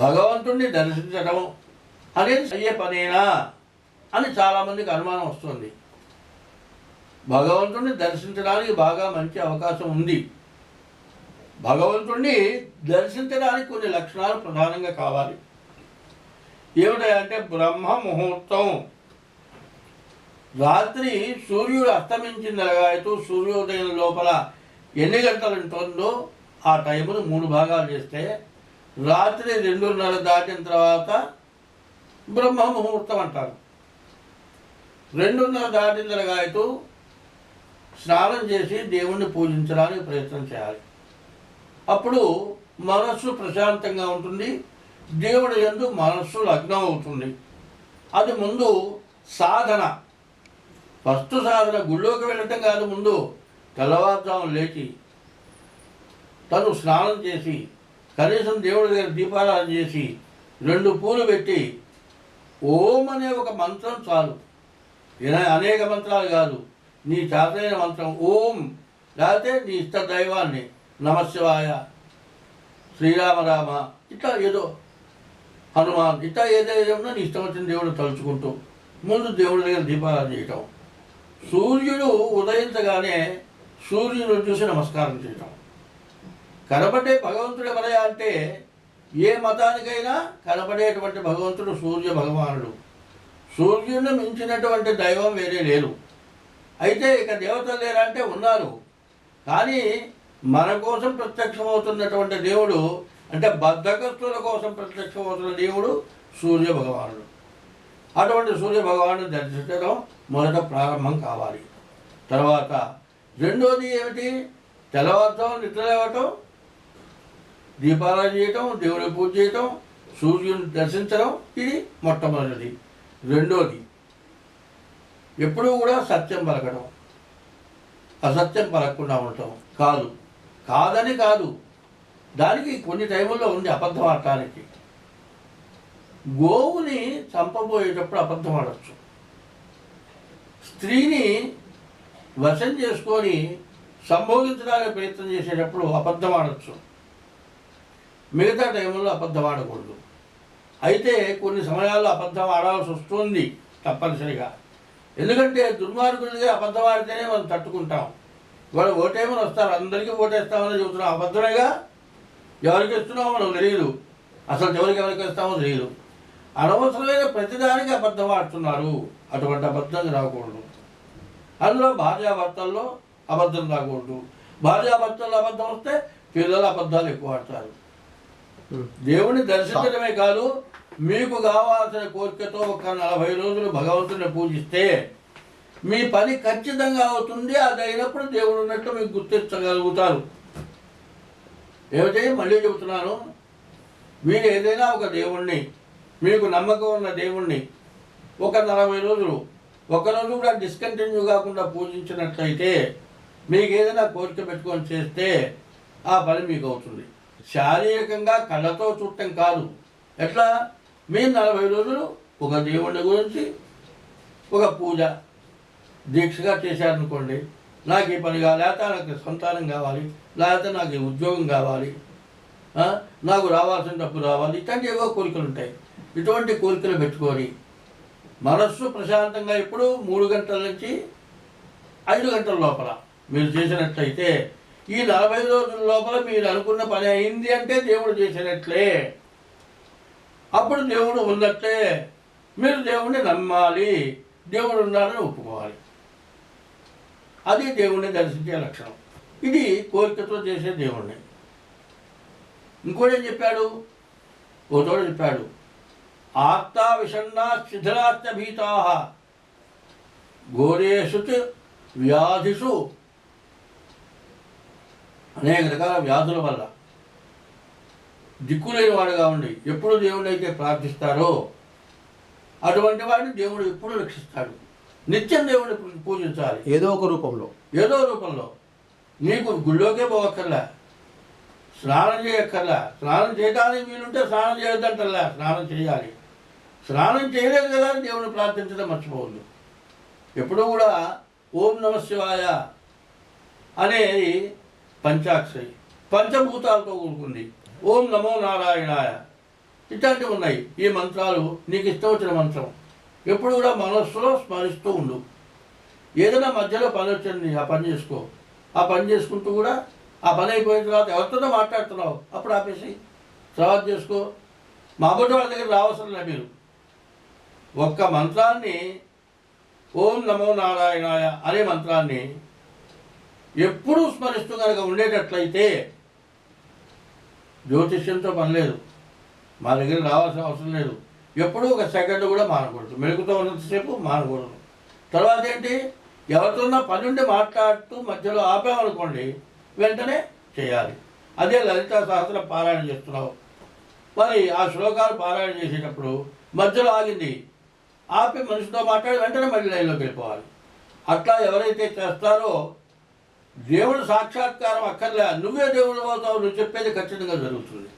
భగవంతుణ్ణి దర్శించడం అనేది అయ్యే పనేనా అని చాలామందికి అనుమానం వస్తుంది. భగవంతుణ్ణి దర్శించడానికి బాగా మంచి అవకాశం ఉంది. భగవంతుణ్ణి దర్శించడానికి కొన్ని లక్షణాలు ప్రధానంగా కావాలి. ఏమిటంటే బ్రహ్మ ముహూర్తం, రాత్రి సూర్యుడు అస్తమించిందలగాయతూ సూర్యోదయం లోపల ఎన్ని గంటలు ఉంటుందో ఆ టైమును 3 భాగాలు చేస్తే రాత్రి 2:30 దాటిన తర్వాత బ్రహ్మ ముహూర్తం అంటారు. 2:30 దాటిందలగాయతూ స్నానం చేసి దేవుణ్ణి పూజించడానికి ప్రయత్నం చేయాలి. అప్పుడు మనస్సు ప్రశాంతంగా ఉంటుంది, దేవుడి యందు మనస్సు లగ్నం అవుతుంది. అది ముందు సాధన. ఫస్ట్ సాధన గుళ్ళోకి వెళ్ళటం కాదు, ముందు తెల్లవారుజామున లేచి తను స్నానం చేసి కనీసం దేవుడి దగ్గర దీపారాధన చేసి 2 పూలు పెట్టి ఓం అనే ఒక మంత్రం చాలు. అనేక మంత్రాలు కాదు, నీ చేతైన మంత్రం ఓం, లేకపోతే నీ ఇష్ట దైవాన్ని నమశివాయ, శ్రీరామరామ, ఇట్లా ఏదో హనుమాన్, ఇట్లా ఏదైనా నీ ఇష్టం వచ్చిన దేవుడు తలుచుకుంటూ ముందు దేవుడి దగ్గర దీపారాధన చేయటం. సూర్యుడు ఉదయించగానే సూర్యుడు చూసి నమస్కారం చేయటం. కనబడే భగవంతుడు ఎవరయ్యా అంటే ఏ మతానికైనా కనబడేటువంటి భగవంతుడు సూర్య భగవానుడు. సూర్యుడిని మించినటువంటి దైవం వేరే లేరు. అయితే ఇక దేవతలు లేరా అంటే ఉన్నారు, కానీ మన కోసం ప్రత్యక్షమవుతున్నటువంటి దేవుడు అంటే బద్ధకస్తుల కోసం ప్రత్యక్షమవుతున్న దేవుడు సూర్య భగవానుడు. అటువంటి సూర్య భగవాను దర్శించడం మొదట ప్రారంభం కావాలి. తర్వాత రెండోది ఏమిటి? తెల్లవారుజామున నిద్ర లేవటం, దీపారాధన చేయటం, దేవుడి పూజ చేయటం, సూర్యుని దర్శించడం, ఇది మొట్టమొదటిది. రెండోది ఎప్పుడూ కూడా సత్యం పలకడం, అసత్యం పలకకుండా ఉండటం. కాదని కాదు, దానికి కొన్ని టైముల్లో ఉంది అబద్ధం ఆడటానికి. గోవుని చంపబోయేటప్పుడు అబద్ధం ఆడచ్చు, స్త్రీని వశం చేసుకొని సంభోగించడానికి ప్రయత్నం చేసేటప్పుడు అబద్ధం ఆడచ్చు, మిగతా టైంలో అబద్ధం ఆడకూడదు. అయితే కొన్ని సమయాల్లో అబద్ధం ఆడాల్సి వస్తుంది తప్పనిసరిగా. ఎందుకంటే దుర్మార్గుడిగా అబద్ధం ఆడితేనే మనం తట్టుకుంటాం. వాళ్ళు ఓటేమని వస్తారు, అందరికీ ఓటేస్తామని చెబుతున్నాం, అబద్ధమేగా. ఎవరికి ఇస్తున్నామో మనకు తెలియదు, అసలు ఎవరికి ఇస్తామో తెలియదు. అనవసరమైన ప్రతిదానికి అబద్ధం ఆడుతున్నారు. అటువంటి అబద్ధం రాకూడదు. అందులో భార్యాభర్తల్లో అబద్ధం రాకూడదు. భార్యాభర్తల్లో అబద్ధం వస్తే పిల్లలు అబద్ధాలు ఎక్కువ ఆడతారు. దేవుని దర్శించడమే కాదు, మీకు కావాల్సిన కోరికతో ఒక 40 రోజులు భగవంతుని పూజిస్తే మీ పని ఖచ్చితంగా అవుతుంది. అది అయినప్పుడు దేవుడు ఉన్నట్టు మీకు గుర్తించగలుగుతారు. ఏమిటి మళ్ళీ చెబుతున్నాను, మీరు ఏదైనా ఒక దేవుణ్ణి, మీకు నమ్మకం ఉన్న దేవుణ్ణి ఒక 40 రోజులు ఒకరోజు కూడా డిస్కంటిన్యూ కాకుండా పూజించినట్లయితే మీకు ఏదైనా కోరిక పెట్టుకొని చేస్తే ఆ పని మీకు అవుతుంది. శారీరకంగా కళ్ళతో చూడటం కాదు. ఎట్లా? మీరు 40 రోజులు ఒక దేవుడి గురించి ఒక పూజ దీక్షగా చేశారనుకోండి, నాకు ఈ పని కావాలి, లేకపోతే నాకు సంతానం కావాలి, లేకపోతే నాకు ఈ ఉద్యోగం కావాలి, నాకు రావాల్సిన డబ్బు రావాలి, ఇట్లాంటి ఏవో కోరికలు ఉంటాయి. ఇటువంటి కోరికలు పెట్టుకొని మనస్సు ప్రశాంతంగా ఇప్పుడు 3 గంటల నుంచి 5 గంటల లోపల మీరు చేసినట్లయితే ఈ 40 రోజుల లోపల మీరు అనుకున్న పని అయింది అంటే దేవుడు చేసినట్లే. అప్పుడు దేవుడు ఉన్నట్లే. మీరు దేవుణ్ణి నమ్మాలి, దేవుడు ఉన్నాడని ఒప్పుకోవాలి. అది దేవుణ్ణి దర్శించే లక్షణం. ఇది కోరికతో చేసే దేవుణ్ణి. ఇంకోటి ఏం చెప్పాడు? ఓ తోడు చెప్పాడు, ఆర్తా విషణ్ణా శిథిలాశ్చ భీతా ఘోరేషు వ్యాధిషు. అనేక రకాల వ్యాధుల వల్ల దిక్కులేని వాడుగా ఉండి ఎప్పుడు దేవుడు అయితే ప్రార్థిస్తారో అటువంటి వాడిని దేవుడు ఎప్పుడు రక్షిస్తాడు. నిత్యం దేవుడిని పూజించాలి, ఏదో రూపంలో. నీకు గుళ్ళోకే పోవక్కర్లా, స్నానం చేయక్కర్లా. స్నానం చేయడానికి వీలుంటే స్నానం చేయొద్దంటల్లా, స్నానం చేయాలి. స్నానం చేయలేదు కదా దేవుని ప్రార్థించడం మర్చిపోవద్దు. ఎప్పుడూ కూడా ఓం నమ శివాయ అనేది పంచాక్షరి, పంచభూతాలతో కూడుకుంది. ఓం నమో నారాయణాయ ఇట్లాంటివి ఉన్నాయి. ఈ మంత్రాలు నీకు ఇష్టం వచ్చిన మంత్రం ఎప్పుడు కూడా మనస్సులో స్మరిస్తూ ఉండు. ఏదైనా మధ్యలో పని వచ్చింది ఆ పని చేసుకో. ఆ పని చేసుకుంటూ కూడా ఆ పని అయిపోయిన తర్వాత ఎవరితోనో మాట్లాడుతున్నావు అప్పుడు ఆపేసి తర్వాత చేసుకో. మా అబ్బటి వాళ్ళ దగ్గర రావాల్సిన లేదు. మీరు ఒక్క మంత్రాన్ని ఓం నమో నారాయణాయ అనే మంత్రాన్ని ఎప్పుడూ స్మరిస్తూ కనుక ఉండేటట్లయితే జ్యోతిష్యంతో పని లేదు, మా దగ్గర రావాల్సిన అవసరం లేదు. ఎప్పుడూ ఒక సెకండ్ కూడా మానకూడదు, మెలుగుతో ఉన్నంతసేపు మానకూడదు. తర్వాత ఏంటి, ఎవరితోన్నా పని ఉండి మాట్లాడుతూ మధ్యలో ఆపామనుకోండి వెంటనే చేయాలి. అదే లలితా సహస్రం పారాయణ చేస్తున్నావు, మరి ఆ శ్లోకాలు పారాయణ చేసేటప్పుడు మధ్యలో ఆగింది, ఆపి మనిషితో మాట్లాడి వెంటనే మళ్ళీ లైన్లోకి వెళ్ళిపోవాలి. అట్లా ఎవరైతే చేస్తారో దేవుడు సాక్షాత్కారం అక్కర్లే, నువ్వే దేవుడు అవుతావు, నువ్వు చెప్పేది ఖచ్చితంగా జరుగుతుంది.